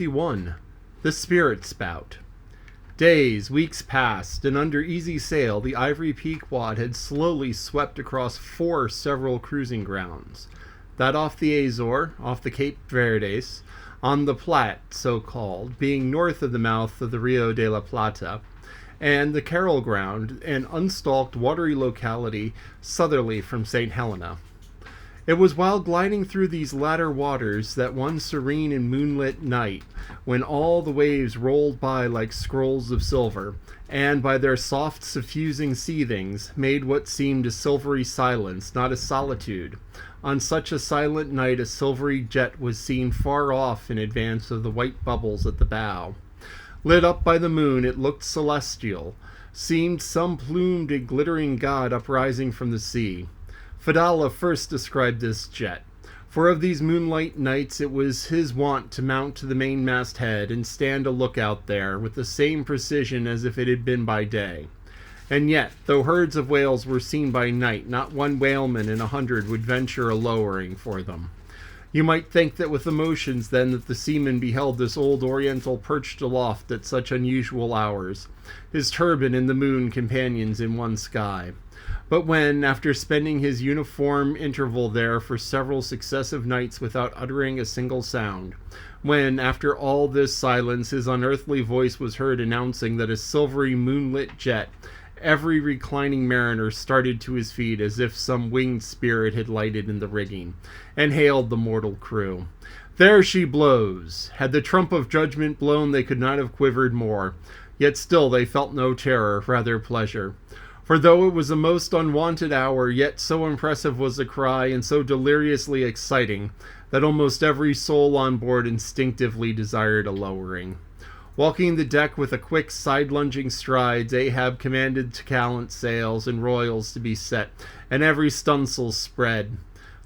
1. The Spirit-Spout. Days, weeks passed, and under easy sail the Ivory Pequod had slowly swept across 4 several cruising grounds. That off the Azore, off the Cape Verdes, on the Platte, so-called, being north of the mouth of the Rio de la Plata, and the Carroll Ground, an unstalked watery locality southerly from St. Helena. It was while gliding through these latter waters that one serene and moonlit night, when all the waves rolled by like scrolls of silver, and by their soft suffusing seethings made what seemed a silvery silence, not a solitude. On such a silent night a silvery jet was seen far off in advance of the white bubbles at the bow. Lit up by the moon, it looked celestial, seemed some plumed and glittering god uprising from the sea. Fadalla first described this jet, for of these moonlight nights it was his wont to mount to the mainmast head and stand a lookout there with the same precision as if it had been by day. And yet, though herds of whales were seen by night, not one whaleman in 100 would venture a lowering for them. You might think that with emotions then that the seaman beheld this old oriental perched aloft at such unusual hours, his turban and the moon companions in one sky. But when, after spending his uniform interval there for several successive nights without uttering a single sound, when, after all this silence, his unearthly voice was heard announcing that a silvery moonlit jet, every reclining mariner started to his feet as if some winged spirit had lighted in the rigging, and hailed the mortal crew. There she blows! Had the trump of judgment blown, they could not have quivered more, yet still they felt no terror, rather pleasure. For though it was a most unwonted hour, yet so impressive was the cry and so deliriously exciting that almost every soul on board instinctively desired a lowering. Walking the deck with a quick side-lunging strides, Ahab commanded gallant sails and royals to be set, and every stunsail spread.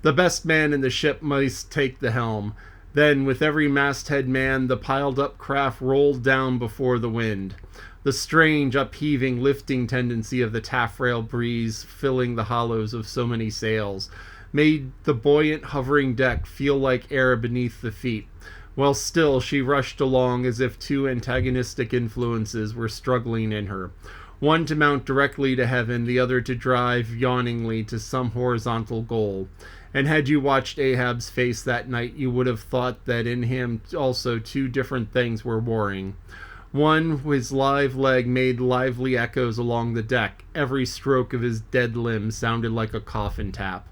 The best man in the ship must take the helm. Then, with every masthead manned, the piled-up craft rolled down before the wind. The strange, upheaving, lifting tendency of the taffrail breeze filling the hollows of so many sails made the buoyant, hovering deck feel like air beneath the feet, while still she rushed along as if 2 antagonistic influences were struggling in her, one to mount directly to heaven, the other to drive yawningly to some horizontal goal. And had you watched Ahab's face that night, you would have thought that in him also 2 different things were warring. One, his live leg made lively echoes along the deck. Every stroke of his dead limb sounded like a coffin tap.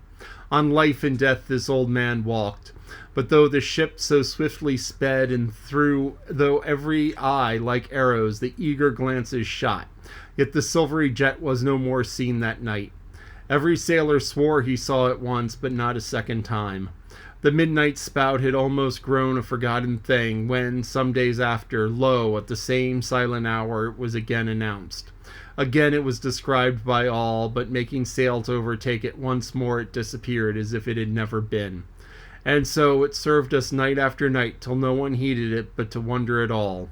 On life and death this old man walked. But though the ship so swiftly sped, and though every eye, like arrows, the eager glances shot, yet the silvery jet was no more seen that night. Every sailor swore he saw it once, but not a second time. The midnight spout had almost grown a forgotten thing when, some days after, lo, at the same silent hour, it was again announced. Again it was described by all, but making sail to overtake it once more it disappeared as if it had never been. And so it served us night after night till no one heeded it but to wonder at all.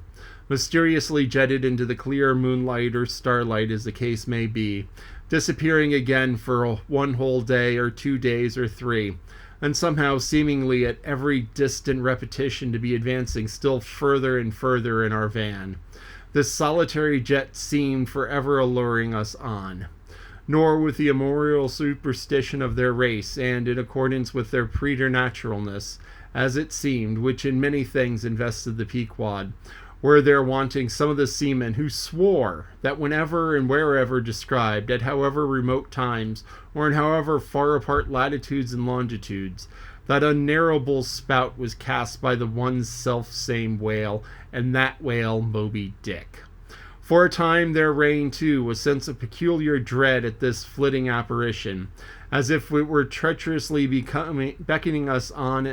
Mysteriously jetted into the clear moonlight or starlight as the case may be, disappearing again for 1 whole day or 2 days or 3, and somehow seemingly at every distant repetition to be advancing still further and further in our van. This solitary jet seemed forever alluring us on. Nor with the immemorial superstition of their race, and in accordance with their preternaturalness, as it seemed, which in many things invested the Pequod, were there wanting some of the seamen who swore that whenever and wherever described, at however remote times, or in however far apart latitudes and longitudes, that unnarrowable spout was cast by the one self-same whale, and that whale Moby Dick. For a time there reigned, too, a sense of peculiar dread at this flitting apparition, as if it were treacherously beckoning us on,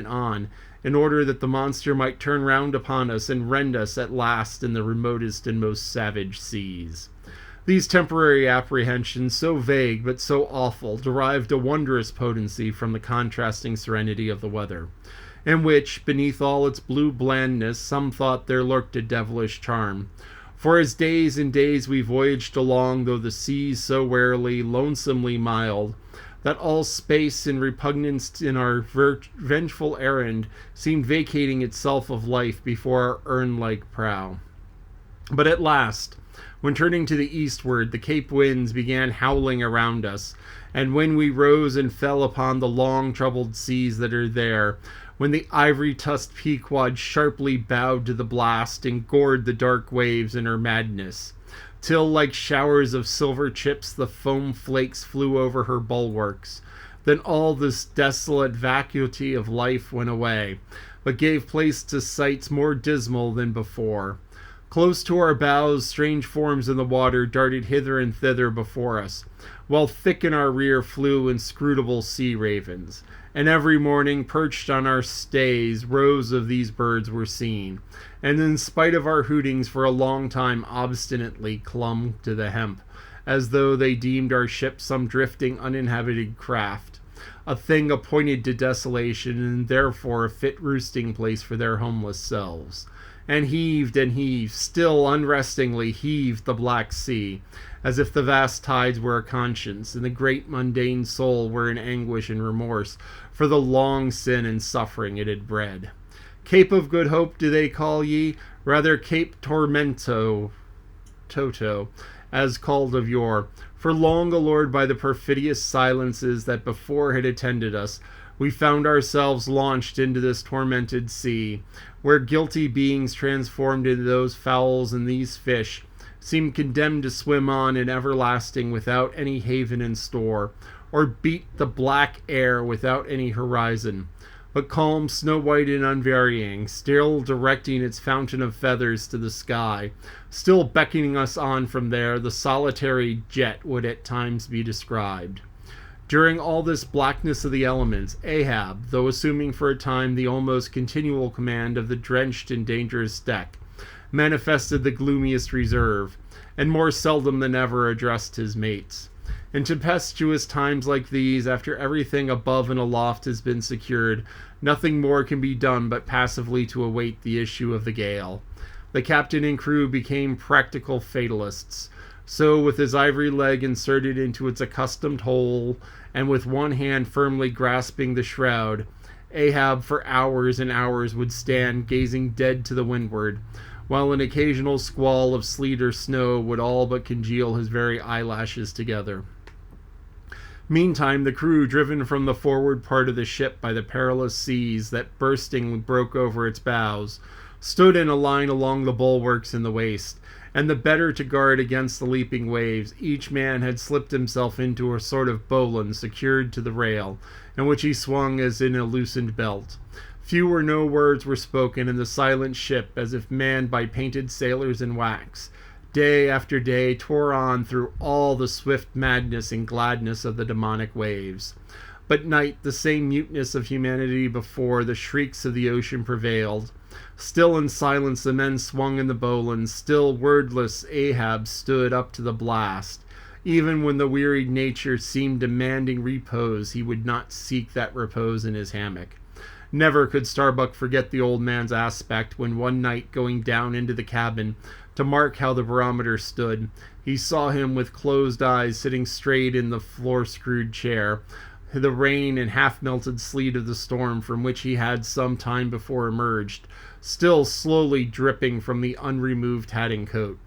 in order that the monster might turn round upon us and rend us at last in the remotest and most savage seas. These temporary apprehensions, so vague but so awful, derived a wondrous potency from the contrasting serenity of the weather, in which, beneath all its blue blandness, some thought there lurked a devilish charm. For as days and days we voyaged along, though the seas so warily, lonesomely mild, that all space and repugnance in our vengeful errand seemed vacating itself of life before our urn-like prow. But at last, when turning to the eastward, the Cape winds began howling around us, and when we rose and fell upon the long troubled seas that are there, when the ivory-tusked Pequod sharply bowed to the blast and gored the dark waves in her madness, till like showers of silver chips the foam flakes flew over her bulwarks, then all this desolate vacuity of life went away, but gave place to sights more dismal than before. Close to our bows, strange forms in the water darted hither and thither before us, while thick in our rear flew inscrutable sea ravens. And every morning, perched on our stays, rows of these birds were seen, and in spite of our hootings for a long time obstinately clung to the hemp, as though they deemed our ship some drifting uninhabited craft, a thing appointed to desolation, and therefore a fit roosting place for their homeless selves. And heaved, still unrestingly heaved the black sea, as if the vast tides were a conscience, and the great mundane soul were in anguish and remorse for the long sin and suffering it had bred. Cape of Good Hope do they call ye? Rather Cape Tormento, Toto, as called of yore, for long allured by the perfidious silences that before had attended us, we found ourselves launched into this tormented sea, where guilty beings transformed into those fowls and these fish seemed condemned to swim on in everlasting without any haven in store, or beat the black air without any horizon, but calm, snow-white and unvarying, still directing its fountain of feathers to the sky, still beckoning us on from there. The solitary jet would at times be described. During all this blackness of the elements, Ahab, though assuming for a time the almost continual command of the drenched and dangerous deck, manifested the gloomiest reserve, and more seldom than ever addressed his mates. In tempestuous times like these, after everything above and aloft has been secured, nothing more can be done but passively to await the issue of the gale. The captain and crew became practical fatalists. So, with his ivory leg inserted into its accustomed hole, and with one hand firmly grasping the shroud, Ahab for hours and hours would stand gazing dead to the windward, while an occasional squall of sleet or snow would all but congeal his very eyelashes together. Meantime, the crew, driven from the forward part of the ship by the perilous seas that bursting broke over its bows, stood in a line along the bulwarks in the waist, and the better to guard against the leaping waves, each man had slipped himself into a sort of bowline secured to the rail, in which he swung as in a loosened belt. Few or no words were spoken, and the silent ship, as if manned by painted sailors in wax, day after day tore on through all the swift madness and gladness of the demonic waves. But night, the same muteness of humanity before, the shrieks of the ocean prevailed. Still in silence the men swung in the bowlines, still wordless Ahab stood up to the blast. Even when the wearied nature seemed demanding repose, he would not seek that repose in his hammock. Never could Starbuck forget the old man's aspect when one night, going down into the cabin to mark how the barometer stood, he saw him with closed eyes sitting straight in the floor-screwed chair, the rain and half-melted sleet of the storm from which he had some time before emerged, still slowly dripping from the unremoved hat and coat.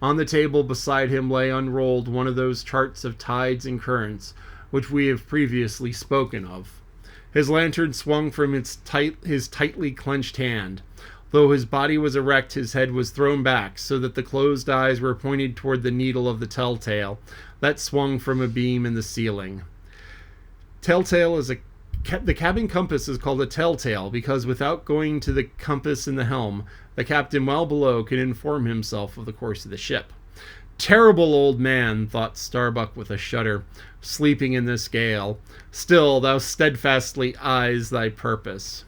On the table beside him lay unrolled one of those charts of tides and currents which we have previously spoken of. His lantern swung from his tightly clenched hand. Though his body was erect, his head was thrown back, so that the closed eyes were pointed toward the needle of the telltale that swung from a beam in the ceiling. Telltale is the cabin compass is called a telltale because without going to the compass in the helm, the captain well below can inform himself of the course of the ship. Terrible old man, thought Starbuck with a shudder, sleeping in this gale. Still, thou steadfastly eyes thy purpose.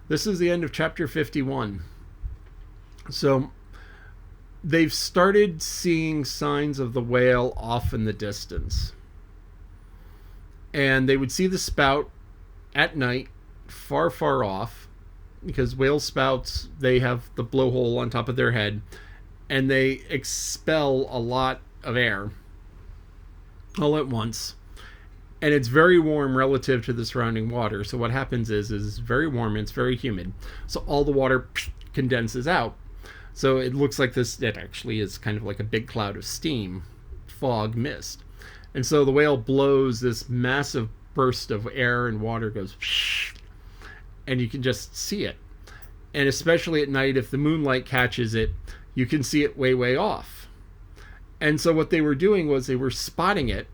This is the end of chapter 51. So, they've started seeing signs of the whale off in the distance. And they would see the spout at night, far, far off, because whale spouts, they have the blowhole on top of their head, and they expel a lot of air all at once. and it's very warm relative to the surrounding water. So what happens is it's very warm and it's very humid. So all the water condenses out. So it looks like this, it actually is kind of like a big cloud of steam, fog, mist. And so the whale blows this massive burst of air, and water goes, and you can just see it. And especially at night, if the moonlight catches it, you can see it way, way off. And so what they were doing was they were spotting it,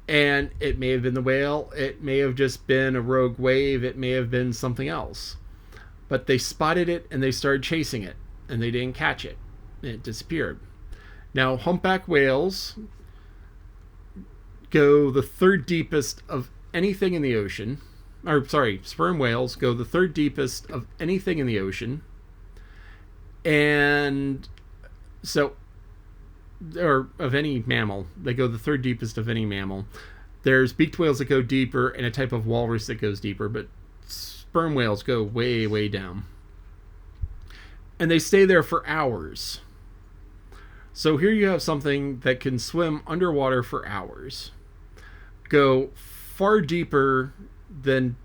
and it may have been the whale, it may have just been a rogue wave, it may have been something else. But they spotted it and they started chasing it, and they didn't catch it. And it disappeared. Now, humpback whales go the third deepest of anything in the ocean. Or, sorry, sperm whales go the third deepest of anything in the ocean. And so, or of any mammal, they go the third deepest of any mammal. There's beaked whales that go deeper, and a type of walrus that goes deeper, but sperm whales go way, way down. And they stay there for hours. So here you have something that can swim underwater for hours, go far deeper than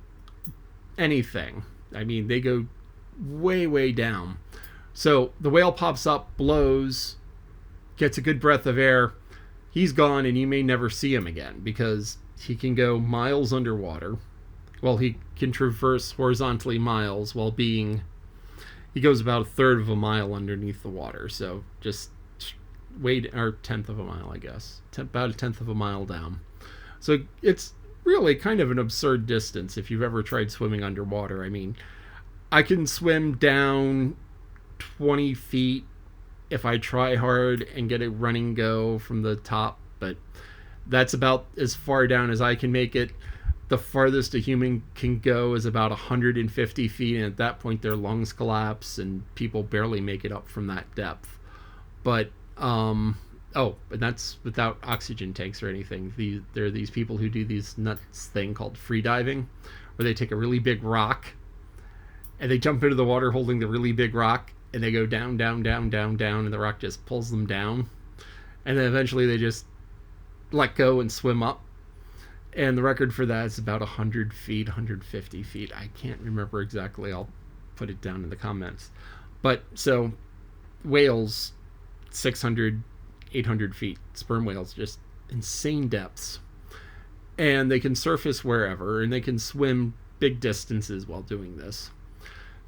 anything. I mean, they go way, way down. So the whale pops up, blows, gets a good breath of air. He's gone, and you may never see him again because he can go miles underwater. Well, he can traverse horizontally miles while being... He goes about a third of a mile underneath the water. So just or tenth of a mile, I guess. About a tenth of a mile down. So it's really kind of an absurd distance if you've ever tried swimming underwater. I mean, I can swim down 20 feet if I try hard and get a running go from the top, but that's about as far down as I can make it. The farthest a human can go is about 150 feet, and at that point their lungs collapse and people barely make it up from that depth. But and that's without oxygen tanks or anything. There are these people who do these nuts thing called freediving, where they take a really big rock and they jump into the water holding the really big rock, and they go down, down, down, down, down, and the rock just pulls them down. And then eventually they just let go and swim up. And the record for that is about 100 feet, 150 feet. I can't remember exactly. I'll put it down in the comments. But so whales, 600, 800 feet. Sperm whales, just insane depths. And they can surface wherever, and they can swim big distances while doing this.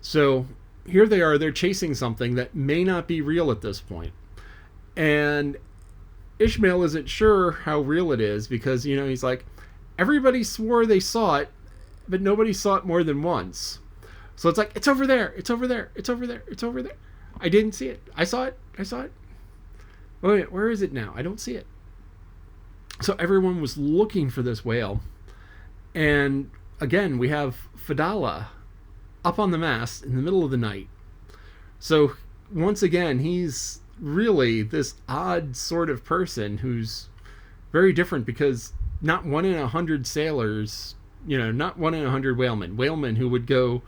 So here they are. They're chasing something that may not be real at this point. And Ishmael isn't sure how real it is because, he's like, everybody swore they saw it, but nobody saw it more than once. So it's like, it's over there, it's over there, it's over there, it's over there. I didn't see it. I saw it. Wait, where is it now? I don't see it. So everyone was looking for this whale. And again, we have Fadala up on the mast in the middle of the night. So once again, he's really this odd sort of person who's very different because not 1 in 100 sailors, not 1 in 100 whalemen who would go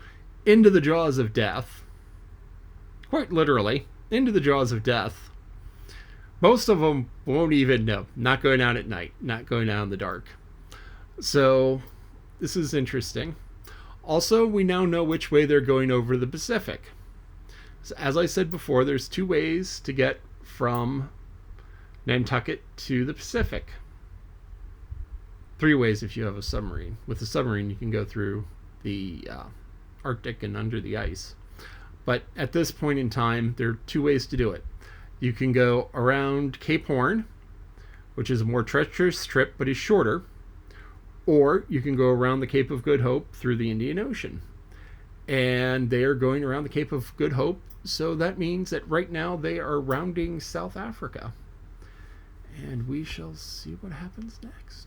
into the jaws of death, quite literally, into the jaws of death. Most of them won't even know, not going out at night, not going out in the dark. So this is interesting. Also, we now know which way they're going over the Pacific. So as I said before, there's 2 ways to get from Nantucket to the Pacific. 3 ways if you have a submarine. With a submarine, you can go through the Arctic and under the ice. But at this point in time, there are 2 ways to do it. You can go around Cape Horn, which is a more treacherous trip but is shorter, or you can go around the Cape of Good Hope through the Indian Ocean. And they are going around the Cape of Good Hope, so that means that right now they are rounding South Africa. And we shall see what happens next.